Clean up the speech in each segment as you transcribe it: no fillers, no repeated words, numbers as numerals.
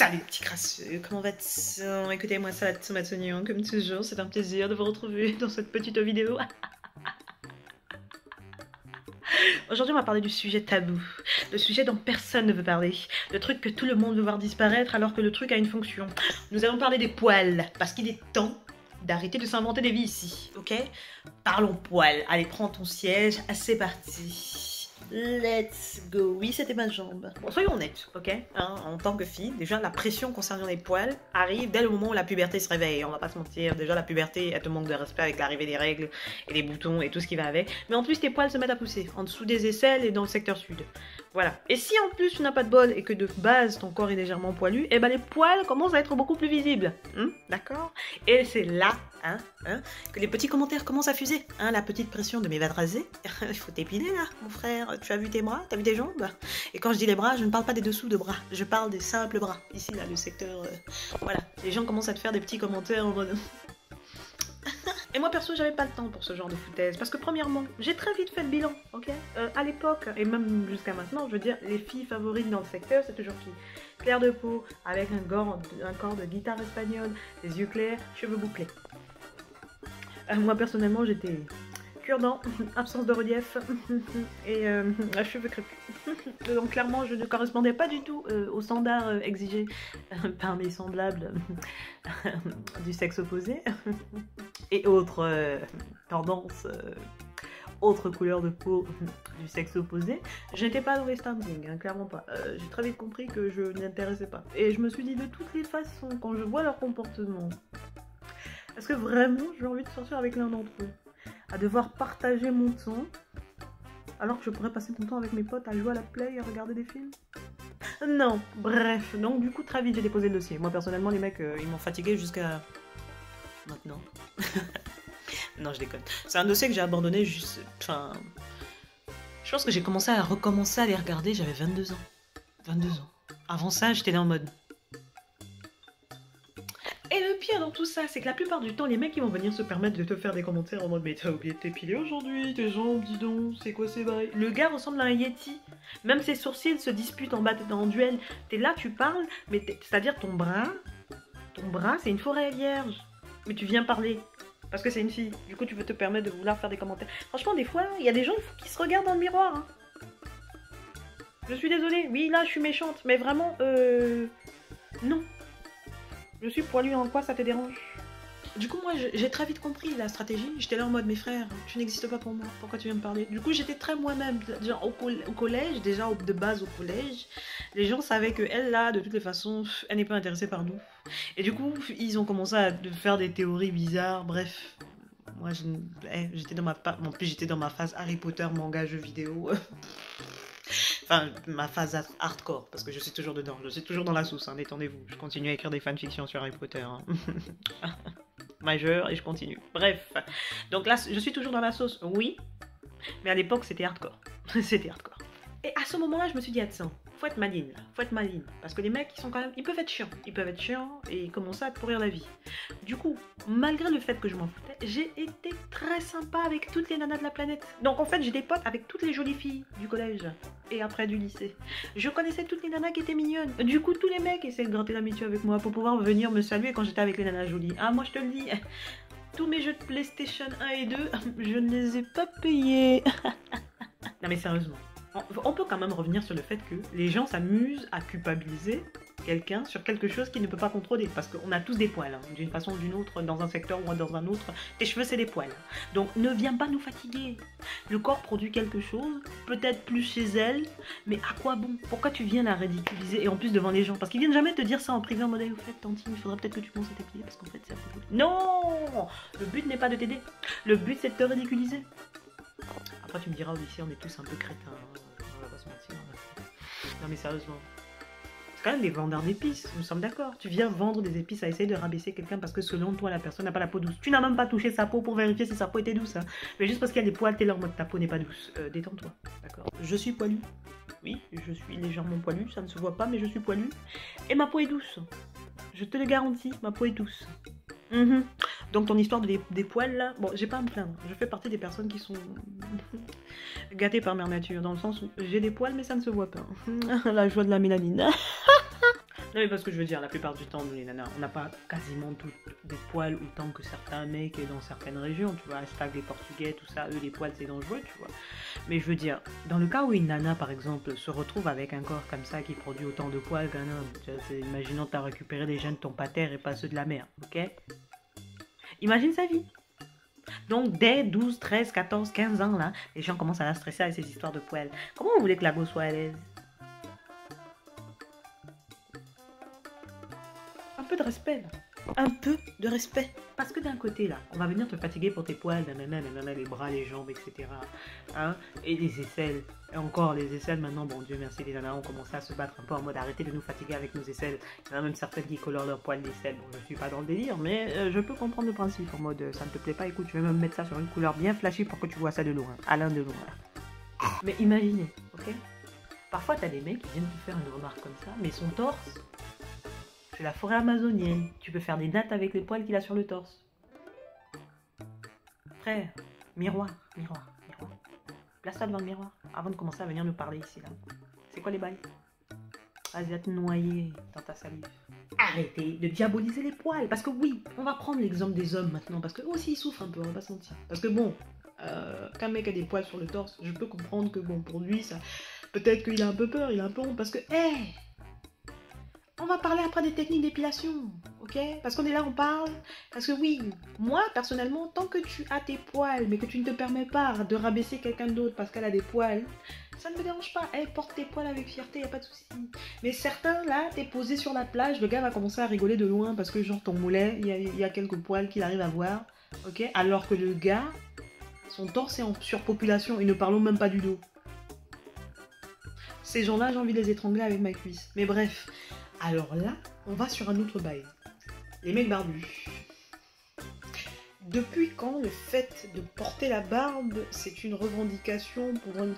Salut les petits crasseux, comment va-t-on? Écoutez-moi ça, la tomate oignon, comme toujours, c'est un plaisir de vous retrouver dans cette petite vidéo. Aujourd'hui on va parler du sujet tabou, le sujet dont personne ne veut parler, le truc que tout le monde veut voir disparaître alors que le truc a une fonction. Nous allons parler des poils, parce qu'il est temps d'arrêter de s'inventer des vies ici, ok? Parlons poils, allez prends ton siège, c'est parti. Let's go. Oui, c'était ma jambe. Bon, soyons honnêtes, ok, hein, en tant que fille, déjà la pression concernant les poils arrive dès le moment où la puberté se réveille. On va pas se mentir, déjà la puberté, elle te manque de respect avec l'arrivée des règles et des boutons et tout ce qui va avec. Mais en plus, tes poils se mettent à pousser en dessous des aisselles et dans le secteur sud. Voilà. Et si en plus tu n'as pas de bol et que de base ton corps est légèrement poilu, et ben les poils commencent à être beaucoup plus visibles. D'accord? Et c'est là que les petits commentaires commencent à fuser. La petite pression de mes va te raser. Il faut t'épiler là, mon frère. Tu as vu tes bras? T'as vu tes jambes? Et quand je dis les bras, je ne parle pas des dessous de bras. Je parle des simples bras. Ici, là, le secteur... voilà. Les gens commencent à te faire des petits commentaires en mode... Et moi perso j'avais pas le temps pour ce genre de foutaise parce que premièrement j'ai très vite fait le bilan, ok, à l'époque et même jusqu'à maintenant, je veux dire, les filles favorites dans le secteur c'est toujours qui? Claire de peau, avec un corps de guitare espagnole, des yeux clairs, cheveux bouclés. Moi personnellement j'étais cure-dent, absence de relief et cheveux crépus. Donc clairement je ne correspondais pas du tout aux standards exigés par mes semblables du sexe opposé et autres tendances, autres couleurs de peau du sexe opposé. Je n'étais pas au standing, clairement pas. J'ai très vite compris que je n'intéressais pas. Et je me suis dit de toutes les façons, quand je vois leur comportement, est-ce que vraiment j'ai envie de sortir avec l'un d'entre eux? À devoir partager mon temps, alors que je pourrais passer mon temps avec mes potes à jouer à la play et à regarder des films? Non, bref, donc du coup très vite j'ai déposé le dossier. Moi personnellement les mecs ils m'ont fatigué jusqu'à maintenant. Non je déconne. C'est un dossier que j'ai abandonné juste... Enfin... Je pense que j'ai commencé à recommencer à les regarder, j'avais 22 ans. 22 ans. Avant ça j'étais dans le mode... Et le pire dans tout ça, c'est que la plupart du temps, les mecs ils vont venir se permettre de te faire des commentaires en mode mais t'as oublié de t'épiler aujourd'hui, tes jambes, dis donc, c'est quoi ces bails? Le gars ressemble à un yeti. Même ses sourcils se disputent en duel. T'es là, tu parles, mais c'est-à-dire ton bras c'est une forêt vierge. Mais tu viens parler. Parce que c'est une fille. Du coup, tu peux te permettre de vouloir faire des commentaires. Franchement, des fois, il y a des gens qui se regardent dans le miroir. Je suis désolée. Oui, là, je suis méchante. Mais vraiment, non. Je suis poilue, en quoi ça te dérange? Du coup, moi, j'ai très vite compris la stratégie. J'étais là en mode, mes frères, tu n'existes pas pour moi. Pourquoi tu viens me parler? Du coup, j'étais très moi-même. Genre, au collège, déjà de base au collège, les gens savaient que elle, là, de toutes les façons, elle n'est pas intéressée par nous. Et du coup, ils ont commencé à faire des théories bizarres. Bref, moi, j'étais dans en plus, j'étais dans ma phase Harry Potter, manga, jeux vidéo. Enfin, ma phase hardcore, parce que je suis toujours dedans, je suis toujours dans la sauce, détendez-vous. Je continue à écrire des fanfictions sur Harry Potter. Majeur, et je continue. Bref, donc là, je suis toujours dans la sauce, oui, mais à l'époque, c'était hardcore. C'était hardcore. Et à ce moment-là, je me suis dit, attends, faut être maligne, là. Faut être maligne. Parce que les mecs, ils sont quand même, ils peuvent être chiants. Ils peuvent être chiants et commencer à te pourrir la vie. Du coup, malgré le fait que je m'en foutais, j'ai été très sympa avec toutes les nanas de la planète. Donc en fait, j'ai des potes avec toutes les jolies filles du collège et après du lycée. Je connaissais toutes les nanas qui étaient mignonnes. Du coup, tous les mecs essaient de gratter l'amitié avec moi pour pouvoir venir me saluer quand j'étais avec les nanas jolies. Ah, moi je te le dis, tous mes jeux de PlayStation 1 et 2, je ne les ai pas payés. Non mais sérieusement. On peut quand même revenir sur le fait que les gens s'amusent à culpabiliser quelqu'un sur quelque chose qu'il ne peut pas contrôler. Parce qu'on a tous des poils, d'une façon ou d'une autre, dans un secteur ou dans un autre. Tes cheveux, c'est des poils. Donc ne viens pas nous fatiguer. Le corps produit quelque chose, peut-être plus chez elle, mais à quoi bon? Pourquoi tu viens la ridiculiser, et en plus devant les gens? Parce qu'ils viennent jamais te dire ça en privé en mode au fait, Tantine, il faudrait peut-être que tu commences à t'épiler parce qu'en fait, c'est un peu... Non! Le but n'est pas de t'aider. Le but, c'est de te ridiculiser. Après tu me diras, au lycée on est tous un peu crétins, on va pas se mentir. Non mais sérieusement, c'est quand même des vendeurs d'épices, nous sommes d'accord. Tu viens vendre des épices à essayer de rabaisser quelqu'un parce que selon toi la personne n'a pas la peau douce. Tu n'as même pas touché sa peau pour vérifier si sa peau était douce. Mais juste parce qu'il y a des poils, t'es là en mode ta peau n'est pas douce. Détends-toi, d'accord. Je suis poilu. Oui, je suis légèrement poilu, ça ne se voit pas mais je suis poilu. Et ma peau est douce. Je te le garantis, ma peau est douce. Donc ton histoire des poils là, bon j'ai pas à me plaindre, je fais partie des personnes qui sont gâtées par mère nature, dans le sens où j'ai des poils mais ça ne se voit pas. La joie de la mélanine. Non mais parce que je veux dire, la plupart du temps, nous les nanas, on n'a pas quasiment toutes des poils autant que certains mecs dans certaines régions, tu vois, hashtag les portugais, tout ça, eux les poils c'est dangereux, tu vois. Mais je veux dire, dans le cas où une nana par exemple se retrouve avec un corps comme ça qui produit autant de poils qu'un homme, tu vois, imaginons t'as récupéré les gènes de ton pater et pas ceux de la mère, ok? Imagine sa vie. Donc dès 12, 13, 14, 15 ans là, les gens commencent à la stresser avec ces histoires de poils. Comment vous voulez que la go soit à l'aise? Un peu de respect là. Un peu de respect. Parce que d'un côté là, on va venir te fatiguer pour tes poils, nanana, les bras, les jambes, etc. Hein? Et les aisselles. Et encore les aisselles maintenant, bon Dieu merci, les nanas ont commencé à se battre un peu en mode arrêtez de nous fatiguer avec nos aisselles. Il y en a même certaines qui colorent leurs poils d'aisselles. Bon, je suis pas dans le délire, mais je peux comprendre le principe en mode ça ne te plaît pas, écoute, je vais même mettre ça sur une couleur bien flashy pour que tu vois ça de loin. Alain de loin. Mais imaginez, ok? Parfois t'as des mecs qui viennent te faire une remarque comme ça, mais son torse. C'est la forêt amazonienne. Tu peux faire des nattes avec les poils qu'il a sur le torse. Frère, miroir. Place-toi devant le miroir avant de commencer à venir nous parler ici là. C'est quoi les bails? Vas-y, va te noyer dans ta salive. Arrêtez de diaboliser les poils. Parce que oui, on va prendre l'exemple des hommes maintenant. Parce qu'eux aussi ils souffrent un peu, on va pas se mentir. Parce que bon, qu'un mec a des poils sur le torse, je peux comprendre que bon, pour lui, ça, peut-être qu'il a un peu peur, il a un peu honte. Parce que, on va parler après des techniques d'épilation, ok? Parce qu'on est là, on parle. Parce que oui, moi, personnellement, tant que tu as tes poils, mais que tu ne te permets pas de rabaisser quelqu'un d'autre parce qu'elle a des poils, ça ne me dérange pas. Porte tes poils avec fierté, y a pas de souci. Mais certains, là, t'es posé sur la plage, le gars va commencer à rigoler de loin parce que genre ton moulet, il y a quelques poils qu'il arrive à voir, ok? Alors que le gars, son torse est en surpopulation, et ne parlons même pas du dos. Ces gens-là, j'ai envie de les étrangler avec ma cuisse. Mais bref... Alors là, on va sur un autre bail. Les mecs barbus. Depuis quand le fait de porter la barbe, c'est une revendication pour d'un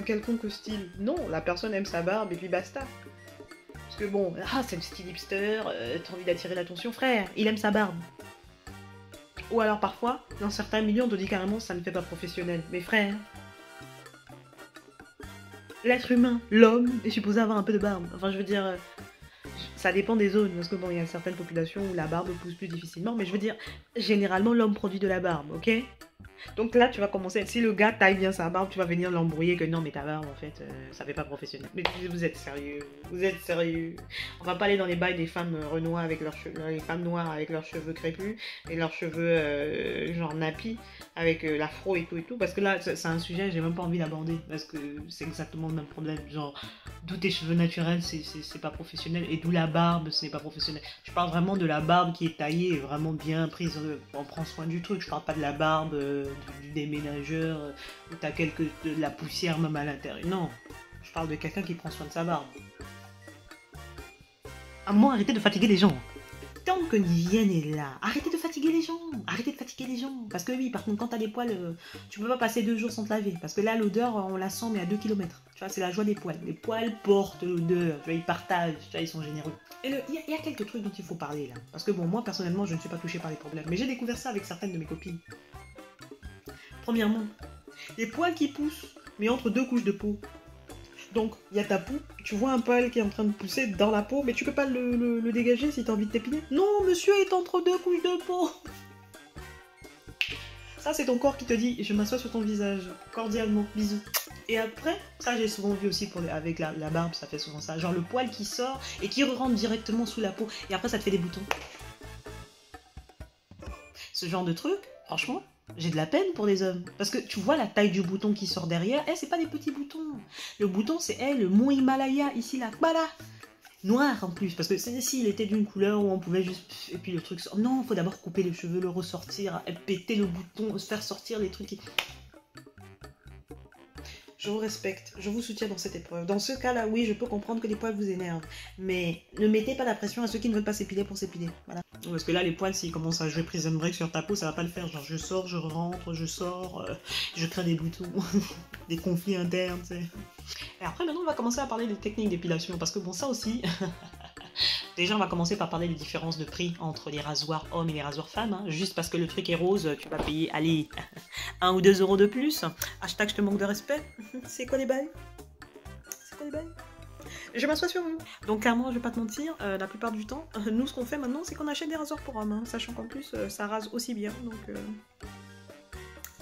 quelconque style? Non, la personne aime sa barbe et puis basta. Parce que bon, c'est le style hipster, t'as envie d'attirer l'attention, frère, il aime sa barbe. Ou alors parfois, dans certains milieux, on te dit carrément ça ne fait pas professionnel. Mais frère... L'être humain, l'homme, est supposé avoir un peu de barbe. Enfin, je veux dire, ça dépend des zones. Parce que bon, il y a certaines populations où la barbe pousse plus difficilement. Mais je veux dire, généralement, l'homme produit de la barbe, ok? Donc là, tu vas commencer, si le gars taille bien sa barbe, tu vas venir l'embrouiller que non, mais ta barbe, en fait, ça fait pas professionnel. Mais vous êtes sérieux? Vous êtes sérieux? On va pas aller dans les bails des femmes renois avec leurs cheveux, les femmes noires avec leurs cheveux crépus et leurs cheveux genre nappy avec l'afro et tout, parce que là, c'est un sujet, j'ai même pas envie d'aborder, parce que c'est exactement le même problème. Genre, d'où tes cheveux naturels, c'est pas professionnel, et d'où la barbe, ce n'est pas professionnel. Je parle vraiment de la barbe qui est taillée et vraiment bien prise, on prend soin du truc. Je parle pas de la barbe du déménageur où t'as de la poussière même à l'intérieur. Non, je parle de quelqu'un qui prend soin de sa barbe. À un moment, arrêtez de fatiguer les gens. Tant que l'hygiène est là, arrêtez de fatiguer les gens. Arrêtez de fatiguer les gens. Parce que oui, par contre, quand t'as des poils, tu peux pas passer 2 jours sans te laver. Parce que là, l'odeur, on la sent, mais à 2 km. Tu vois, c'est la joie des poils. Les poils portent l'odeur. Tu vois, ils partagent. Tu vois, ils sont généreux. Et il y a quelques trucs dont il faut parler là. Parce que bon, moi, personnellement, je ne suis pas touchée par les problèmes. Mais j'ai découvert ça avec certaines de mes copines. Premièrement, les poils qui poussent, mais entre 2 couches de peau. Donc, il y a ta peau, tu vois un poil qui est en train de pousser dans la peau, mais tu peux pas le dégager si tu as envie de t'épiler. Non, monsieur est entre 2 couches de peau. Ça, c'est ton corps qui te dit, je m'assois sur ton visage, cordialement, bisous. Et après, ça j'ai souvent vu aussi avec la barbe, ça fait souvent ça. Genre le poil qui sort et qui rentre directement sous la peau. Et après, ça te fait des boutons. Ce genre de truc, franchement... J'ai de la peine pour les hommes. Parce que tu vois la taille du bouton qui sort derrière. C'est pas des petits boutons. Le bouton, c'est le mont Himalaya, ici, là. Voilà. Noir en plus. Parce que s'il était d'une couleur où on pouvait juste... Et puis le truc sort. Non, faut d'abord couper le cheveu, le ressortir, péter le bouton, se faire sortir les trucs. Je vous respecte, je vous soutiens dans cette épreuve. Dans ce cas-là, oui, je peux comprendre que les poils vous énervent. Mais ne mettez pas la pression à ceux qui ne veulent pas s'épiler pour s'épiler. Voilà. Parce que là, les poils, s'ils commencent à jouer Prison Break sur ta peau, ça va pas le faire. Genre, je sors, je rentre, je sors, je crée des boutons, des conflits internes, tu sais. Et après, maintenant, on va commencer à parler des techniques d'épilation. Parce que bon, ça aussi... Déjà, on va commencer par parler des différences de prix entre les rasoirs hommes et les rasoirs femmes. Hein. Juste parce que le truc est rose, tu vas payer, allez, 1 ou 2 euros de plus. Hashtag je te manque de respect. C'est quoi les bails? C'est quoi les bails? Je m'assois sur vous. Donc clairement, je vais pas te mentir, la plupart du temps, nous ce qu'on fait maintenant, c'est qu'on achète des rasoirs pour hommes, hein, sachant qu'en plus, ça rase aussi bien, donc...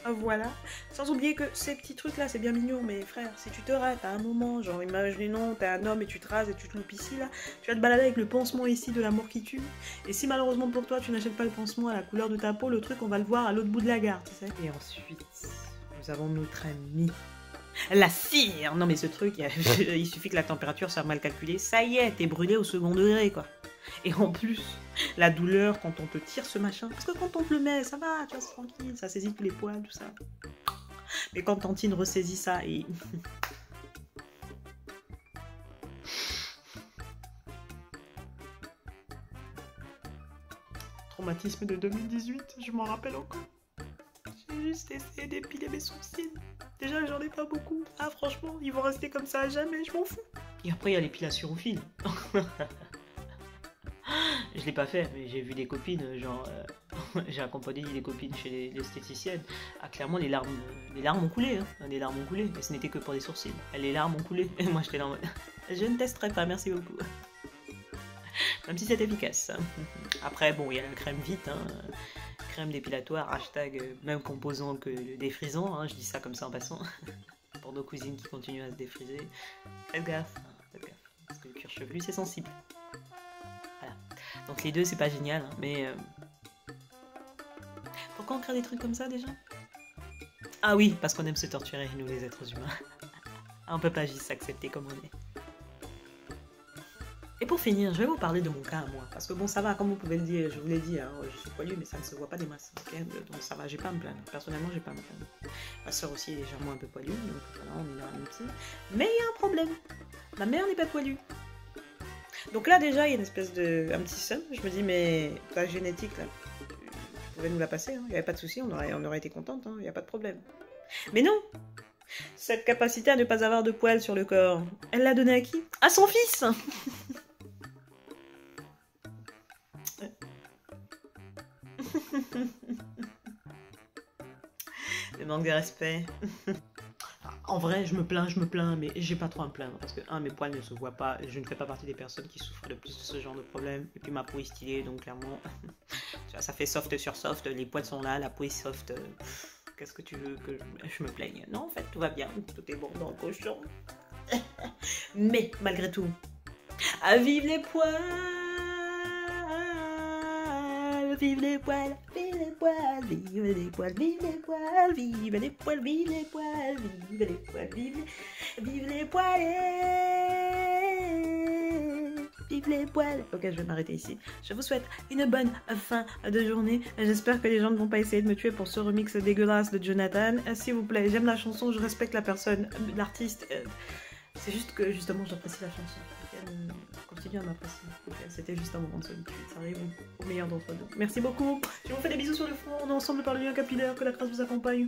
Voilà. Sans oublier que ces petits trucs là, c'est bien mignon, mais frère, si tu te rates à un moment, genre imaginons, t'es un homme et tu te rases et tu te loupes ici là, tu vas te balader avec le pansement ici de l'amour qui tue. Et si malheureusement pour toi, tu n'achètes pas le pansement à la couleur de ta peau, le truc, on va le voir à l'autre bout de la gare, tu sais. Et ensuite, nous avons notre ami. La cire. Non mais ce truc, il suffit que la température soit mal calculée, ça y est, t'es brûlé au second degré quoi. Et en plus, la douleur quand on te tire ce machin, parce que quand on te le met, ça va, tu vois, c'est tranquille, ça saisit tous les poils, tout ça. Mais quand Tantine ressaisit ça et... Traumatisme de 2018, je m'en rappelle encore. J'ai juste essayé d'épiler mes sourcils. Déjà, j'en ai pas beaucoup. Ah, franchement, ils vont rester comme ça à jamais, je m'en fous. Et après, il y a l'épilation au fil. Je l'ai pas fait, mais j'ai vu des copines, genre... j'ai accompagné des copines chez l'esthéticienne. Ah, clairement, les larmes ont coulé, hein. Les larmes ont coulé, mais ce n'était que pour des sourcils. Les larmes ont coulé, et moi, j'étais là en mode... Je ne testerai pas, merci beaucoup. Même si c'est efficace. Après, bon, il y a la crème vite, hein. Crème dépilatoire, hashtag même composant que le défrisant, hein. Je dis ça comme ça en passant. Pour nos cousines qui continuent à se défriser. Faites gaffe, parce que le cuir chevelu, c'est sensible. Voilà. Donc les deux, c'est pas génial, hein, mais... Pourquoi on crée des trucs comme ça, déjà? Ah oui, parce qu'on aime se torturer, nous, les êtres humains. On peut pas juste s'accepter comme on est. Et pour finir, je vais vous parler de mon cas à moi. Parce que bon, ça va, comme vous pouvez le dire, je vous l'ai dit, hein, je suis poilue, mais ça ne se voit pas des masses. Okay, donc ça va, j'ai pas à me plaindre. Personnellement, j'ai pas à me plaindre. Ma soeur aussi est légèrement un peu poilue, donc voilà, on est dans la même team. Mais il y a un problème. Ma mère n'est pas poilue. Donc là, déjà, il y a une espèce de... un petit seum. Je me dis, mais ta génétique, là, vous pouvez nous la passer, hein. Il n'y avait pas de souci, on aurait été contente, hein. Il n'y a pas de problème. Mais non! Cette capacité à ne pas avoir de poils sur le corps, elle l'a donnée à qui? À son fils! Le manque de respect. En vrai, je me plains, mais j'ai pas trop à me plaindre. Parce que, mes poils ne se voient pas. Je ne fais pas partie des personnes qui souffrent le plus de ce genre de problème. Et puis ma peau est stylée, donc clairement, tu vois, ça fait soft sur soft. Les poils sont là, la peau est soft. Qu'est-ce que tu veux que je me plaigne? Non, en fait, tout va bien. Tout est bon dans le cochon. Mais, malgré tout, à vive les poils! Vive les poils, vive les poils, vive les poils, vive les poils, vive les poils, vive les poils, vive les poils, vive les poils, vive les poils. Ok, je vais m'arrêter ici. Je vous souhaite une bonne fin de journée. J'espère que les gens ne vont pas essayer de me tuer pour ce remix dégueulasse de Jonathan. S'il vous plaît, j'aime la chanson, je respecte la personne, l'artiste. C'est juste que justement j'apprécie la chanson. Continue à m'apprécier. C'était juste un moment de solitude. Ça arrive au meilleur d'entre nous. Merci beaucoup. Je vous fais des bisous sur le front. On est ensemble par le lien capillaire. Que la grâce vous accompagne.